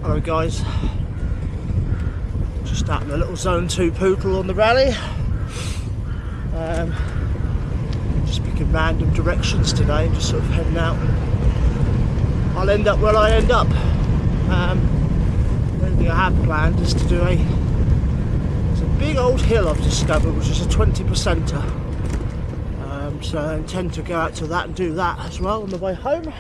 Hello guys, just out in a little Zone 2 poodle on the rally. Just picking random directions today, just sort of heading out. I'll end up where I end up. The only thing I have planned is to do it's a big old hill I've discovered, which is a 20%er. So I intend to go out to that and do that as well on the way home.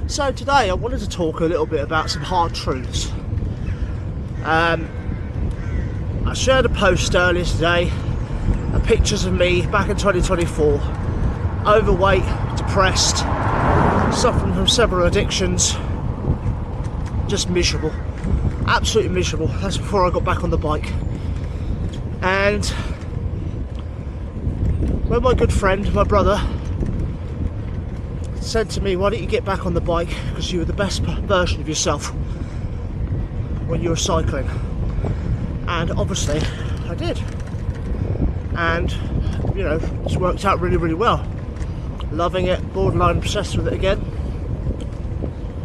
So today I wanted to talk a little bit about some hard truths. I shared a post earlier today of pictures of me back in 2024, overweight, depressed, suffering from several addictions, just miserable, absolutely miserable. That's before I got back on the bike. And when my good friend, my brother, said to me, why don't you get back on the bike, because you were the best version of yourself when you were cycling. And obviously I did, and you know, it's worked out really, really well. Loving it, borderline obsessed with it again,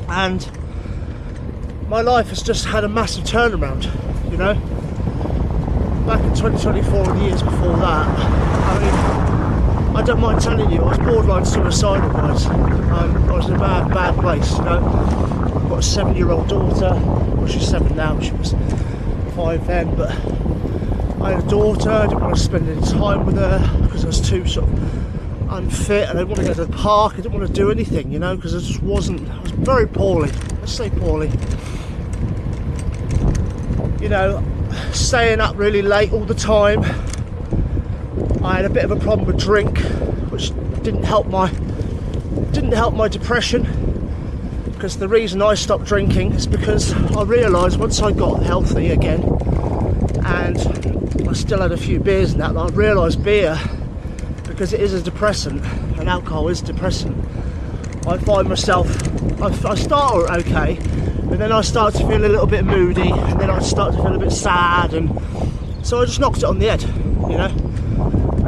and my life has just had a massive turnaround. You know, back in 2024 and the years before that, I mean, I don't mind telling you, I was borderline suicidal, guys. I was in a bad place, you know. I've got a 7-year-old daughter. Well, she's 7 now, she was 5 then, but I had a daughter. I didn't want to spend any time with her because I was too sort of unfit, and I didn't want to go to the park. I didn't want to do anything, you know, because I just wasn't. I was very poorly, let's say poorly. You know, staying up really late all the time. I had a bit of a problem with drink, which didn't help my depression, because the reason I stopped drinking is because I realised once I got healthy again, and I still had a few beers and that, I realised beer, because it is a depressant, and alcohol is depressant, I find myself, I start okay, but then I start to feel a little bit moody, and then I start to feel a bit sad, and so I just knocked it on the head, you know.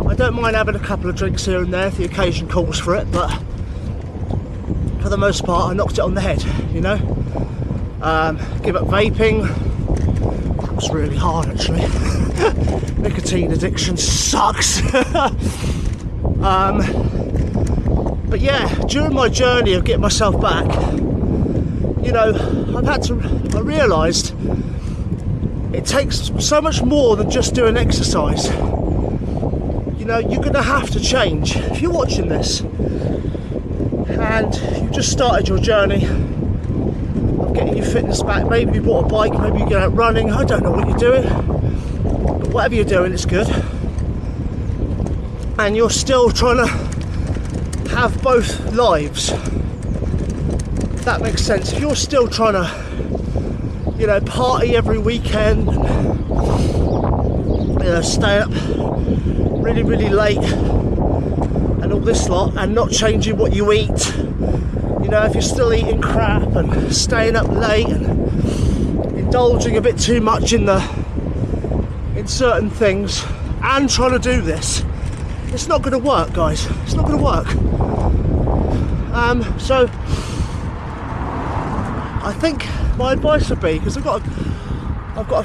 I don't mind having a couple of drinks here and there if the occasion calls for it, but for the most part I knocked it on the head, you know. Give up vaping. That was really hard, actually. Nicotine addiction sucks. But yeah, during my journey of getting myself back, you know, I realised it takes so much more than just doing exercise. You know, you're going to have to change. If you're watching this and you just started your journey of getting your fitness back, maybe you bought a bike, maybe you get out running, I don't know what you're doing, but whatever you're doing, it's good. And you're still trying to have both lives, if that makes sense. If you're still trying to, you know, party every weekend, you know, stay up really, really late and all this lot, and not changing what you eat, you know, if you're still eating crap and staying up late and indulging a bit too much in certain things and trying to do this, it's not going to work, guys. It's not going to work. So I think my advice would be, because I've got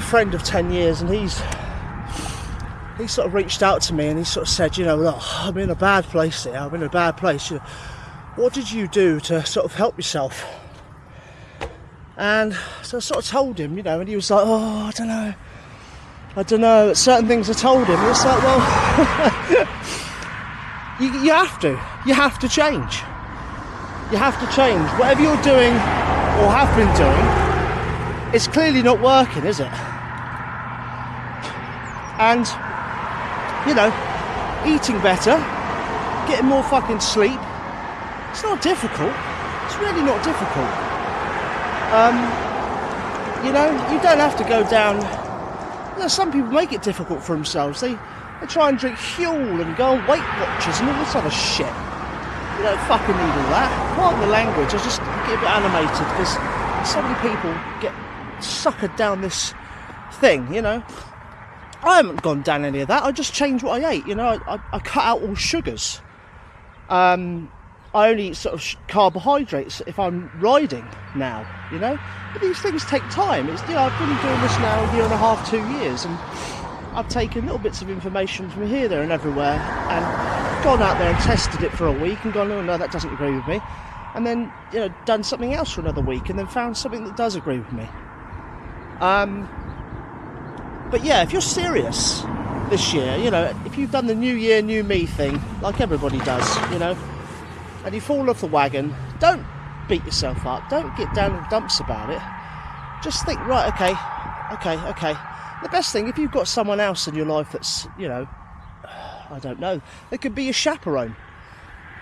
a friend of 10 years, and he sort of reached out to me and he sort of said, you know, look, I'm in a bad place here, I'm in a bad place. You know, what did you do to sort of help yourself? And so I sort of told him, you know, and he was like, oh, I don't know, certain things I told him. And it's like, well, you have to change. You have to change. Whatever you're doing or have been doing, it's clearly not working, is it? And you know, eating better, getting more fucking sleep, it's not difficult. It's really not difficult. You know, you don't have to go down. You know, some people make it difficult for themselves. They try and drink Huel and go on Weight Watchers and all this other shit. You don't fucking need all that. Pardon the language, I just get a bit animated because so many people get suckered down this thing, you know. I haven't gone down any of that. I just changed what I ate. You know, I cut out all sugars. I I only eat sort of carbohydrates if I'm riding now, you know. But these things take time. It's, you know, I've been doing this now a year and a half, 2 years, and I've taken little bits of information from here, there and everywhere, and gone out there and tested it for a week and gone, oh no, that doesn't agree with me. And then, you know, done something else for another week and then found something that does agree with me. But yeah, if you're serious this year, you know, if you've done the new year, new me thing, like everybody does, you know, and you fall off the wagon, don't beat yourself up, don't get down in the dumps about it. Just think, right, okay. The best thing, if you've got someone else in your life that's, you know, I don't know, it could be a chaperone,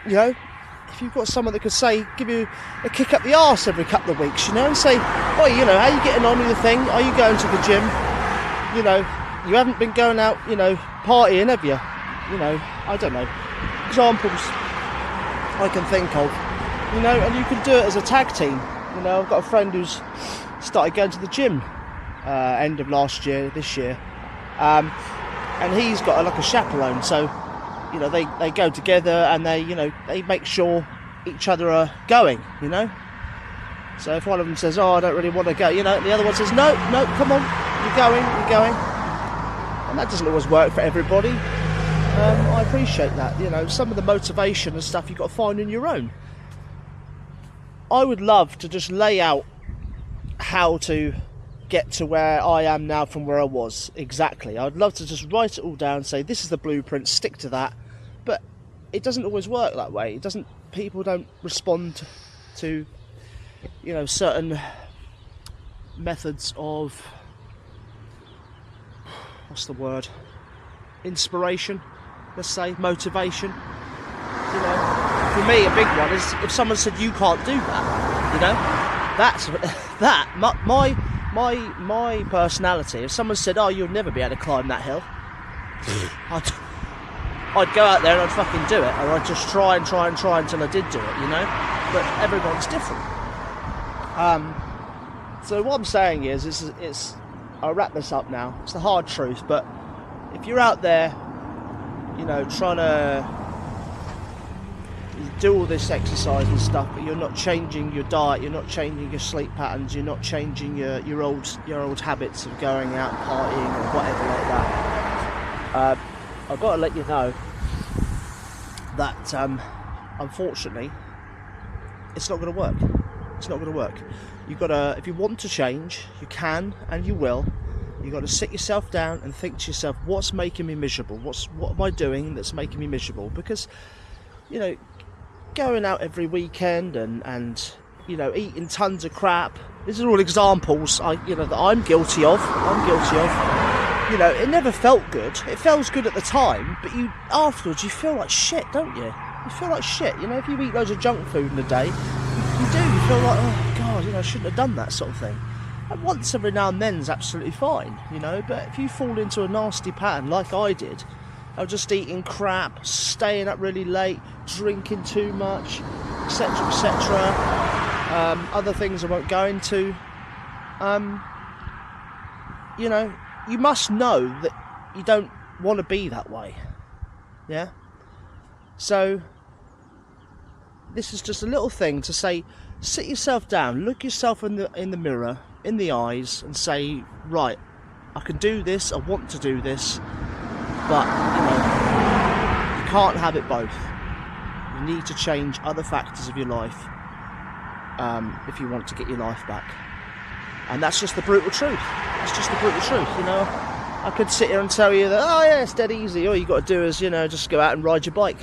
you know. If you've got someone that could say, give you a kick up the arse every couple of weeks, you know, and say, oh, you know, how are you getting on with the thing? Are you going to the gym? You know, you haven't been going out, you know, partying, have you? You know, I don't know. Examples I can think of, you know, and you can do it as a tag team. You know, I've got a friend who's started going to the gym end of last year, this year, and he's got like a chaperone, so you know, they go together and they, you know, they make sure each other are going, you know. So if one of them says, oh, I don't really want to go, you know, the other one says, no, come on, you're going. And that doesn't always work for everybody. I appreciate that, you know, some of the motivation and stuff you've got to find in your own. I would love to just lay out how to get to where I am now from where I was, exactly. I'd love to just write it all down, say this is the blueprint, stick to that, but it doesn't always work that way. People don't respond to, you know, certain methods of, what's the word, inspiration, let's say, motivation. You know, for me a big one is if someone said you can't do that, you know, that's my personality. If someone said, oh, you'll never be able to climb that hill, I'd go out there and I'd fucking do it, or I'd just try until I did do it, you know. But everyone's different. So what I'm saying is I'll wrap this up now. It's the hard truth, but if you're out there, you know, trying to do all this exercise and stuff, but you're not changing your diet, you're not changing your sleep patterns, you're not changing your old habits of going out and partying or whatever like that, I've got to let you know that unfortunately it's not going to work. It's not going to work. You've got to, if you want to change, you can and you will. You've got to sit yourself down and think to yourself, what's making me miserable? What am I doing that's making me miserable? Because, you know, going out every weekend and you know, eating tons of crap, these are all examples that I'm guilty of. You know, it never felt good. It feels good at the time, but afterwards you feel like shit, don't you? You feel like shit, you know. If you eat loads of junk food in a day, you feel like, oh god, you know, I shouldn't have done that sort of thing. And once every now and then is absolutely fine, you know, but if you fall into a nasty pattern like I did, of just eating crap, staying up really late, drinking too much, etc, other things I won't go into, you know, you must know that you don't want to be that way, yeah? So this is just a little thing to say, sit yourself down, look yourself in the mirror, in the eyes, and say, right, I can do this, I want to do this, but, you know, you can't have it both. You need to change other factors of your life if you want to get your life back. And that's just the brutal truth. That's just the brutal truth, you know. I could sit here and tell you that, oh yeah, it's dead easy. All you got to do is, you know, just go out and ride your bike.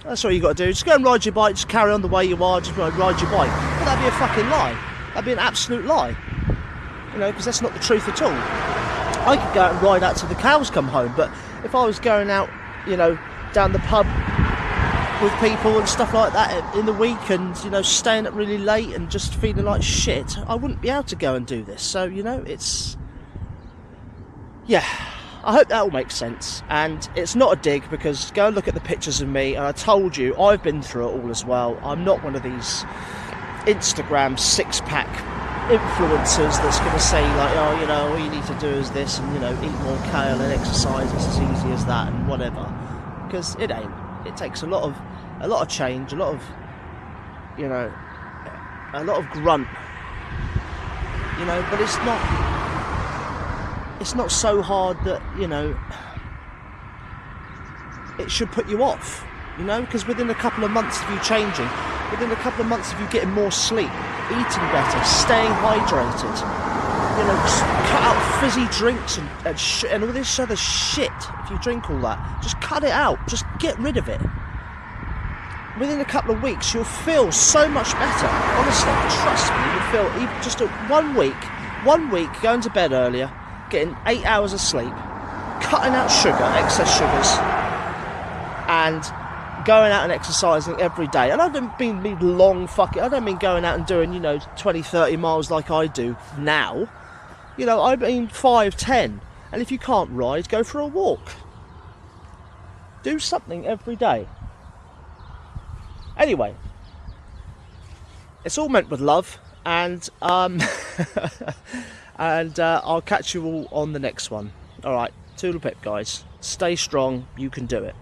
That's all you got to do. Just go and ride your bike, just carry on the way you are, just ride your bike. But that'd be a fucking lie. That'd be an absolute lie. You know, because that's not the truth at all. I could go out and ride out till the cows come home, but if I was going out, you know, down the pub with people and stuff like that in the week and, you know, staying up really late and just feeling like shit, I wouldn't be able to go and do this. So, you know, it's... yeah, I hope that all makes sense. And it's not a dig, because go and look at the pictures of me, and I told you, I've been through it all as well. I'm not one of these Instagram six-pack influencers that's going to say, like, oh, you know, all you need to do is this, and, you know, eat more kale and exercise, it's as easy as that and whatever, because it ain't. it takes a lot of change, a lot of, you know, a lot of grunt, you know, but it's not so hard that, you know, it should put you off, you know, because within a couple of months of you changing, within a couple of months of you getting more sleep, eating better, staying hydrated, you know, cut out fizzy drinks and all this other shit. If you drink all that, just cut it out, just get rid of it. Within a couple of weeks, you'll feel so much better. Honestly, trust me, you'll feel even just 1 week going to bed earlier, getting 8 hours of sleep, cutting out sugar, excess sugars, and going out and exercising every day. And I don't mean I don't mean going out and doing, you know, 20, 30 miles like I do now. You know, I mean 5, 10. And if you can't ride, go for a walk. Do something every day. Anyway, it's all meant with love, and and I'll catch you all on the next one. All right, toodle pip, guys. Stay strong. You can do it.